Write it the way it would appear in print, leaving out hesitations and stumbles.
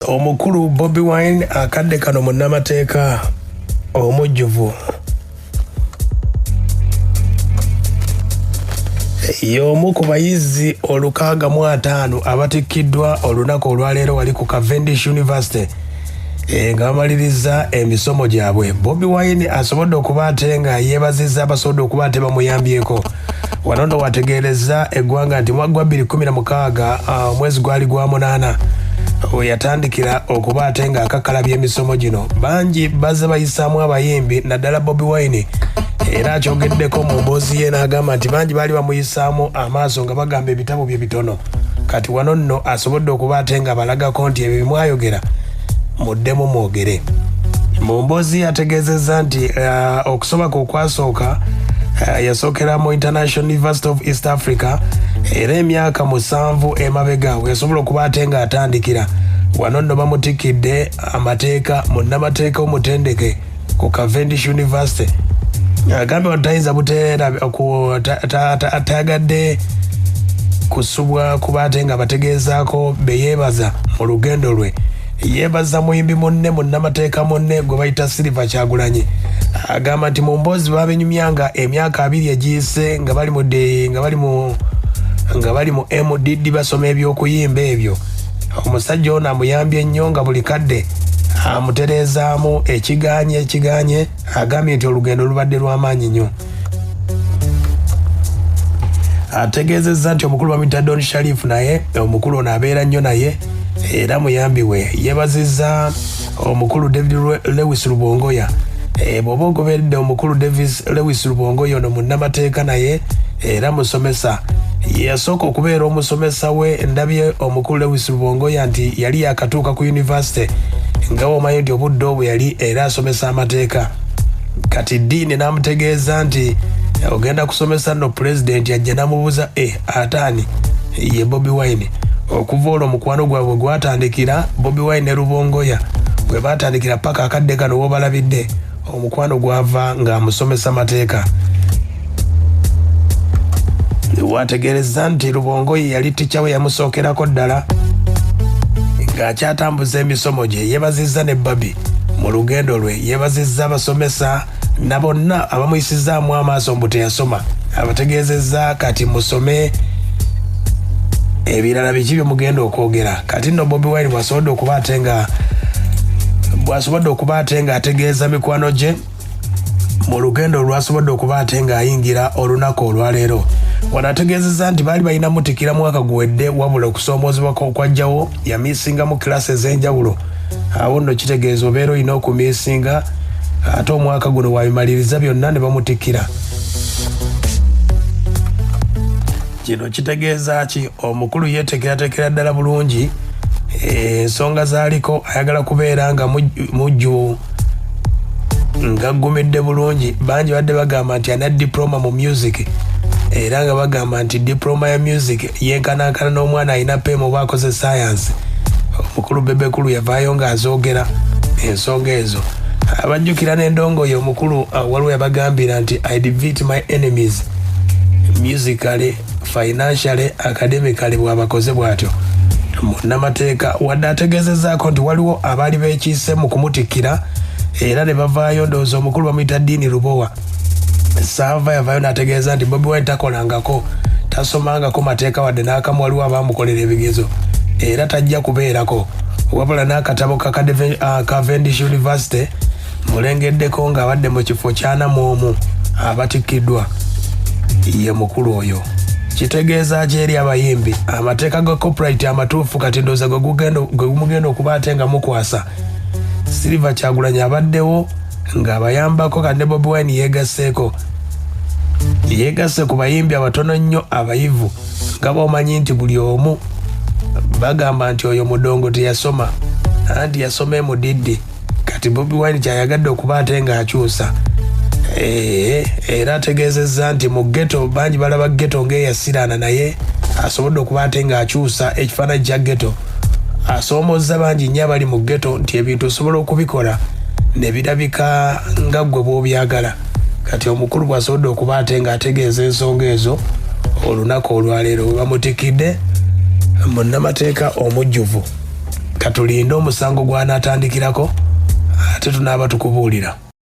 omukulu Bobi Wine akadde kano munnamateeka omujjuvu y'omu ku bayizi 605 abatikkiddwa olunaku olwaleero wali ku Cavendish University nga bamaliriza emisomo gyabwe. Bobi Wine asobodde okuba ate nga yeebazizza abasobodde okuba ate bamuyambyeko. Wano ndo wategeereza eggwanga nti mwaka 2016 omwezi gwali gwa 8 yatandikira okuba ate nga akakalabya emisomo gino. Bangi bazze bayisaamu abayimbi naddala Bobi Wine era akyogeddeko mu mboozi ye n'agamba nti bangi baali bamuyisaamu amaaso nga bagamba ebitabo bye bitono. Kati wano nno asobodde okuba ate nga balagako nti ebyo bimwayogera muddemu mwogere. Mu mboozi yategeezezza nti okusoma kwe okwasooka yasookera mu International University of East Africa era emyaka 7 emabega yasobola okuba ate nga atandikira. Wano nno bamutikidde amateeka munnamateeka omutendeke ku Cavendish University. Agambye watayinza buteera atayagadde kusubwa kuba ate nga bategeezaako beyeebaza mu lugendo lwe. Yeebaza muyimbi munne munnamateeka munne gwe bayita Silver Kyagulanyi. Agamba nti mu mboozi babenyumyanga emyaka 2 egiyise nga bali mu MDD basoma ebyokuyimba ebyo. Omusajja ono amuyambye ennyo nga buli kadde amutereezaamu ekiganye. Agambye nti olugendo lubadde lw'amaanyi nnyo. Ategeezezza nti omukulu bamuyita Don Sharif naye omukulu ono abeera nnyo naye era muyambi we. Yeebazizza omukulu David Lewis Rubongoya. Bw'oba ogoberedde omukulu Davis Lewis Rubongoya ono munnamateeka naye era musomesa. Yasooka okubeera omusomesa we. Ndabye omukulu Lewis Rubongoya nti yali yakatuuka ku university nga omanyi nti obudde obwo yali era asomesa amateeka. Kati Diini n'amutegeeza nti ogenda kusomesa nno pulezidenti ajja n'amubuuza ataani ye Bobi Wine. Okuva olwo omukwano gwabwe gwatandikira Bobi Wine ne Rubongoya bwe baatandikira paka akadde kano w'obalabidde omukwano gwava ng'amusomesa mateeka. Wategeereza nti Rubongoya yali ticca we yamusookerako ddala ng'akyatambuza emisomo gye. Yeebazizza ne Babi mu lugendo lwe. Yeebazizza abasomesa na bonna abamuyisizaamu amaaso mbu teyasoma. Abategeezezza kati musome ebirala biki bye mugenda okwogera. Kati nno Bobi Wine bw'asobodde okuba ate nga ategeeza mikwano gye mu lugendo lwasobodde okuba ate ng'ayingira olunaku olwaleero. Wano ategeezezza nti baali balina mutikira mwaka guwedde wabula okusoomoozebwa kwajjawo yamiisinga mu kilasi ez'enjawulo. Awo nno kitegeeza obeera olina okumiisinga ate omwaka guno wabimaliriza byonna ne bamutikira. Kino kitegeeza ki? Omukulu yeetekeratekera ddala bulungi ensonga zaaliko. Ayagala kubeera nga mujju nga aggumidde bulungi. Bangi badde bagamba nti ana diploma mu music era nga bagamba nti diploma ya music yenkanankana n'omwana alina peemu oba akoze science. Omukulu Bebekulu yavaayo ng'azoogera ensonga ezo. Abajjukira n'endongoye omukulu waliwo yabagambira nti I defeat my enemies musically, financially, academically bw'abakoze bw'atyo. Munnamateeka wadde ategeezezzaako nti waliwo abaali beekiise mu kumutikkira era ne bavaayo. Ndowooza omukulu bamuyita Diini Lubowa Saava yavaayo n'ategeeza nti Bobi Wine takolangako, tasomangako mateeka wadde n'akamu waliwo abaamukolera ebigezo era tajja kubeerako. Wabula n'akatabo ka Cavendish University mulengeddeko ng'abadde mu kifo ky'anamu abatikkiddwa ye mukulu oyo. Kitegeeza ki eri abayimbi? Amateeka ga copyright amatuufu kati ndowooza gwe mugenda okuba ate nga mukwasa. Silver Kyagulanyi abaddewo ng'abayambako kati ne Bobi Wine yeegasse ku bayimbi abatono nnyo abayivu nga b'omanyi nti buli omu bagamba nti oyo mudongo teyasoma anti yasoma MDD. Kati Bobi Wine kyayagadde okuba ate ng'akyusa. Era ategeezezza nti mu ghetto bangi balaba ghetto ng'eyasiraana naye asobodde okuba ate ng'akyusa ekifaananyi kya ghetto. Asoomozza bangi nnyo abali mu ghetto nti ebintu osobola okubikola ne birabika nga ggwe bw'obyagala. Kati omukulu bw'asobodde okuba ate ng'ategeeza ensonga ezo olunaku olwaleero we bamutikidde munnamateeka omujjuvu. katulinde omusango gwanatandikirako ate tunaaba tukubuulira.